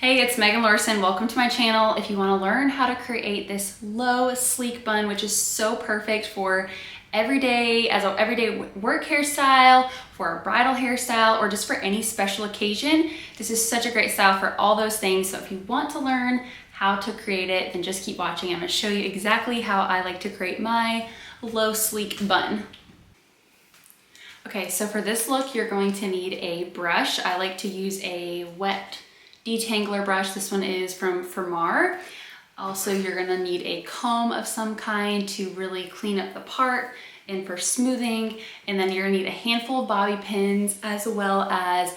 Hey, it's Megan Lorson. Welcome to my channel. If you want to learn how to create this low, sleek bun, which is so perfect for everyday, as an everyday work hairstyle, for a bridal hairstyle, or just for any special occasion, this is such a great style for all those things. So if you want to learn how to create it, then just keep watching. I'm going to show you exactly how I like to create my low, sleek bun. Okay, so for this look, you're going to need a brush. I like to use a wet detangler brush. This one is from Framar. Also, you're gonna need a comb of some kind to really clean up the part and for smoothing. And then you're gonna need a handful of bobby pins as well as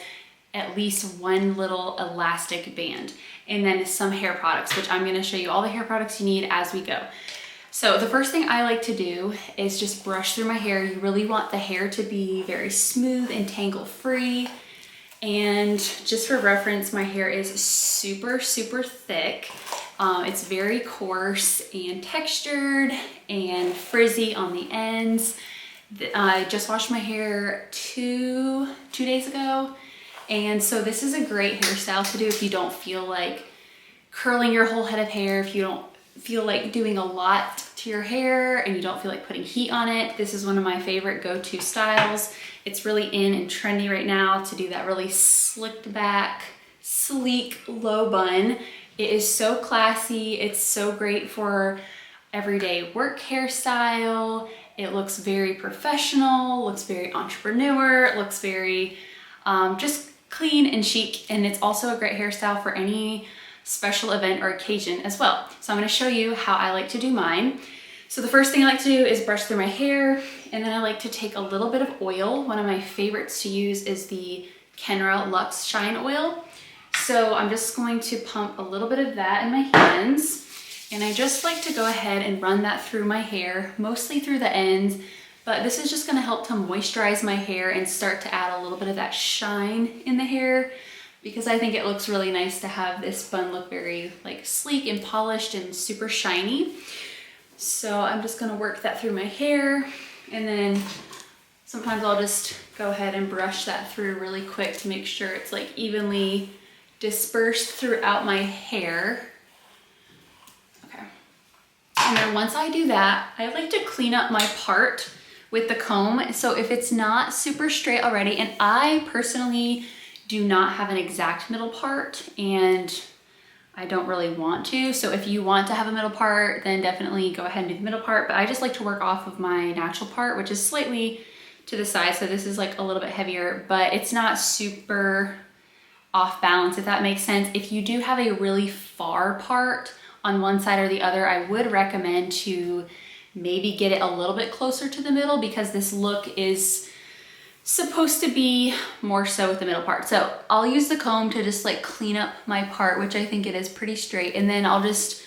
at least one little elastic band. And then some hair products, which I'm gonna show you all the hair products you need as we go. So the first thing I like to do is just brush through my hair. You really want the hair to be very smooth and tangle free. And just for reference, my hair is super thick. It's very coarse and textured and frizzy on the ends. I just washed my hair two days ago. And so this is a great hairstyle to do if you don't feel like curling your whole head of hair, if you don't feel like doing a lot to your hair and you don't feel like putting heat on it. This is one of my favorite go-to styles. It's really in and trendy right now to do that really slicked back, sleek, low bun. It is so classy. It's so great for everyday work hairstyle. It looks very professional, looks very entrepreneur, it looks very just clean and chic. And it's also a great hairstyle for any special event or occasion as well. So I'm going to show you how I like to do mine. So the first thing I like to do is brush through my hair, and then I like to take a little bit of oil. One of my favorites to use is the Kenra Luxe Shine Oil. So I'm just going to pump a little bit of that in my hands, and I just like to go ahead and run that through my hair, mostly through the ends, but this is just going to help to moisturize my hair and start to add a little bit of that shine in the hair, because I think it looks really nice to have this bun look very like sleek and polished and super shiny. So I'm just gonna work that through my hair, and then sometimes I'll just go ahead and brush that through really quick to make sure it's like evenly dispersed throughout my hair. Okay. And then once I do that, I like to clean up my part with the comb. So if it's not super straight already, and I personally do not have an exact middle part, and I don't really want to. So if you want to have a middle part, then definitely go ahead and do the middle part. But I just like to work off of my natural part, which is slightly to the side. So this is like a little bit heavier, but it's not super off balance, if that makes sense. If you do have a really far part on one side or the other, I would recommend to maybe get it a little bit closer to the middle, because this look is supposed to be more so with the middle part. So I'll use the comb to just like clean up my part, which I think it is pretty straight, and then I'll just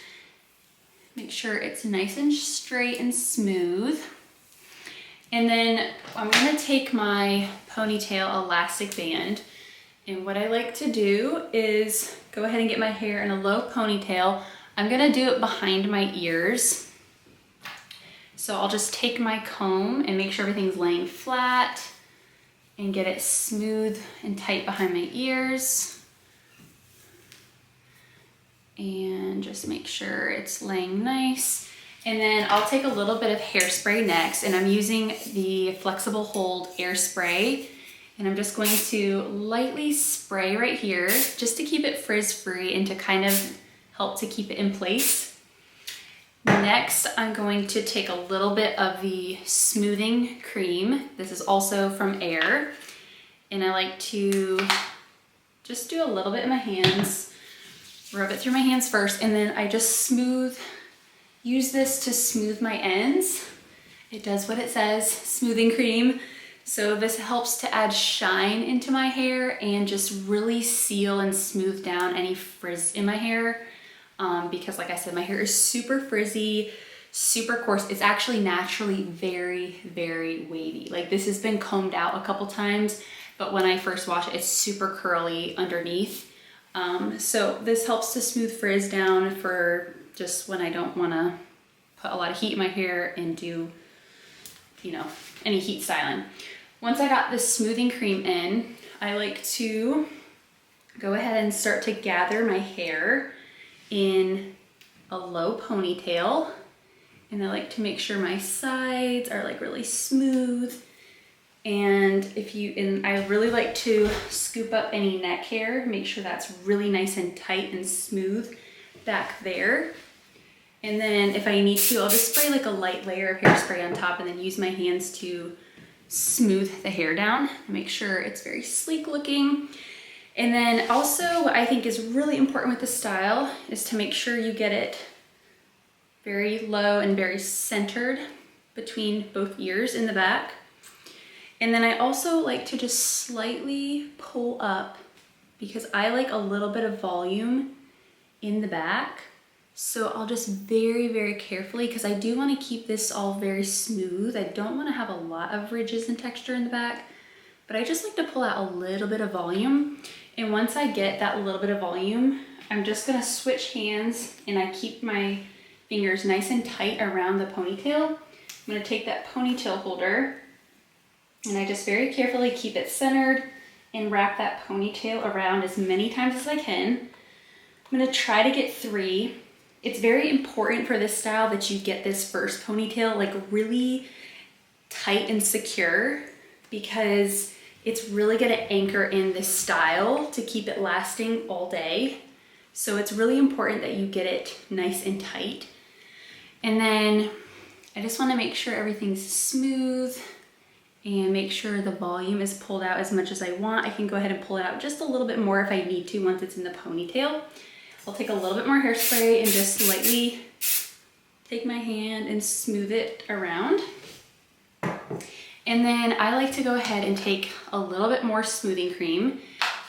make sure it's nice and straight and smooth. And then I'm gonna take my ponytail elastic band, and what I like to do is go ahead and get my hair in a low ponytail. I'm gonna do it behind my ears. So I'll just take my comb and make sure everything's laying flat and get it smooth and tight behind my ears. And just make sure it's laying nice. And then I'll take a little bit of hairspray next, and I'm using the Flexible Hold Aiirspray. And I'm just going to lightly spray right here just to keep it frizz-free and to kind of help to keep it in place. Next, I'm going to take a little bit of the smoothing cream. This is also from Aiir. And I like to just do a little bit in my hands, rub it through my hands first, and then I just use this to smooth my ends. It does what it says, smoothing cream. So this helps to add shine into my hair and just really seal and smooth down any frizz in my hair. Because like I said, my hair is super frizzy, super coarse. It's actually naturally very wavy. Like this has been combed out a couple times, but when I first wash it, it's super curly underneath. So this helps to smooth frizz down for just when I don't want to put a lot of heat in my hair and do, you know, any heat styling. Once I got this smoothing cream in, I like to go ahead and start to gather my hair in a low ponytail. And I like to make sure my sides are like really smooth. And I really like to scoop up any neck hair, make sure that's really nice and tight and smooth back there. And then if I need to, I'll just spray like a light layer of hairspray on top and then use my hands to smooth the hair down and make sure it's very sleek looking. And then also what I think is really important with the style is to make sure you get it very low and very centered between both ears in the back. And then I also like to just slightly pull up because I like a little bit of volume in the back. So I'll just very, very carefully, because I do want to keep this all very smooth. I don't want to have a lot of ridges and texture in the back, but I just like to pull out a little bit of volume. And once I get that little bit of volume, I'm just going to switch hands and I keep my fingers nice and tight around the ponytail. I'm going to take that ponytail holder and I just very carefully keep it centered and wrap that ponytail around as many times as I can. I'm going to try to get 3. It's very important for this style that you get this first ponytail like really tight and secure, because it's really going to anchor in this style to keep it lasting all day. So it's really important that you get it nice and tight. And then I just want to make sure everything's smooth and make sure the volume is pulled out as much as I want. I can go ahead and pull it out just a little bit more if I need to once it's in the ponytail. I'll take a little bit more hairspray and just lightly take my hand and smooth it around. And then I like to go ahead and take a little bit more smoothing cream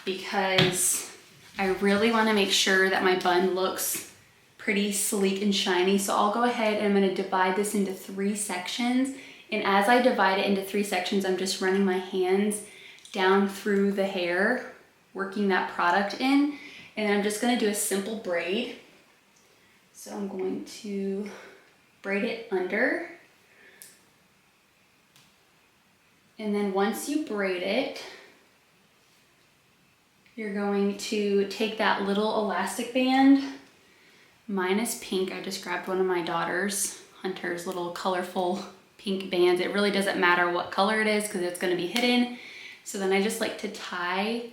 because I really want to make sure that my bun looks pretty sleek and shiny. So I'll go ahead and I'm going to divide this into 3 sections. And as I divide it into 3 sections, I'm just running my hands down through the hair, working that product in. And I'm just going to do a simple braid. So I'm going to braid it under. And then once you braid it, you're going to take that little elastic band. Mine is pink. I just grabbed one of my daughter's, Hunter's, little colorful pink bands. It really doesn't matter what color it is because it's going to be hidden. So then I just like to tie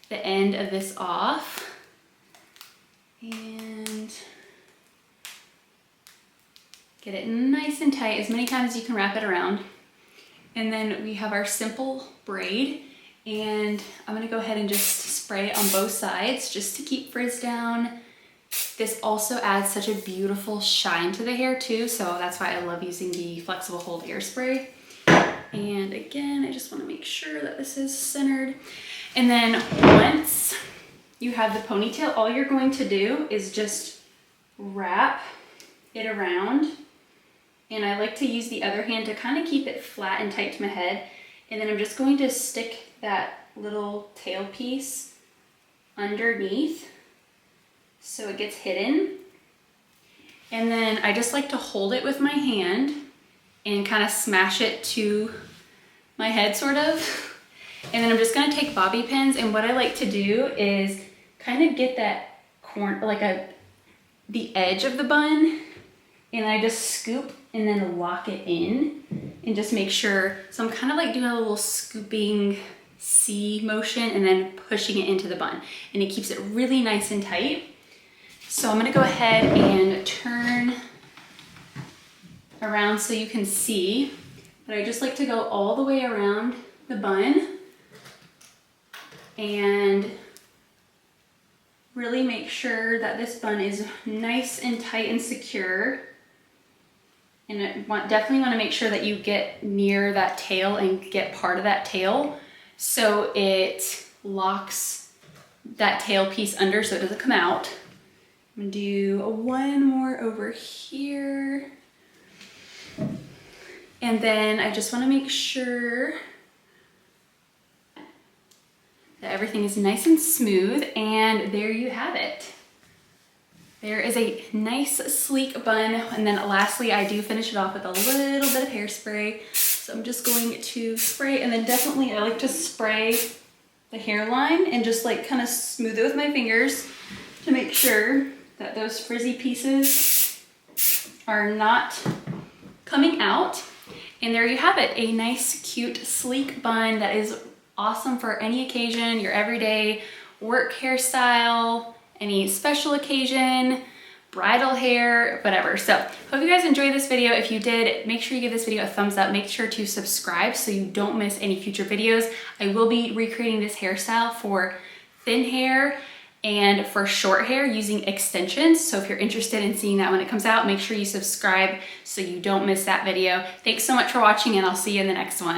the end of this off. And get it nice and tight as many times as you can wrap it around. And then we have our simple braid, and I'm gonna go ahead and just spray it on both sides just to keep frizz down. This also adds such a beautiful shine to the hair too, so that's why I love using the flexible hold Aiirspray. And again, I just wanna make sure that this is centered. And then once you have the ponytail, all you're going to do is just wrap it around. And I like to use the other hand to kind of keep it flat and tight to my head. And then I'm just going to stick that little tail piece underneath so it gets hidden. And then I just like to hold it with my hand and kind of smash it to my head sort of. And then I'm just gonna take bobby pins, and what I like to do is kind of get that corner, like the edge of the bun, and I just scoop and then lock it in and just make sure. So I'm kind of like doing a little scooping C motion and then pushing it into the bun, and it keeps it really nice and tight. So I'm gonna go ahead and turn around so you can see, but I just like to go all the way around the bun and really make sure that this bun is nice and tight and secure. And definitely want to make sure that you get near that tail and get part of that tail so it locks that tail piece under so it doesn't come out. I'm gonna do one more over here. And then I just want to make sure that everything is nice and smooth, and there you have it. There is a nice sleek bun. And then lastly, I do finish it off with a little bit of hairspray. So I'm just going to spray, and then definitely I like to spray the hairline and just like kind of smooth it with my fingers to make sure that those frizzy pieces are not coming out. And there you have it, a nice, cute, sleek bun that is awesome for any occasion, your everyday work hairstyle, any special occasion, bridal hair, whatever. So hope you guys enjoyed this video. If you did, make sure you give this video a thumbs up. Make sure to subscribe so you don't miss any future videos. I will be recreating this hairstyle for thin hair and for short hair using extensions. So if you're interested in seeing that when it comes out, make sure you subscribe so you don't miss that video. Thanks so much for watching, and I'll see you in the next one.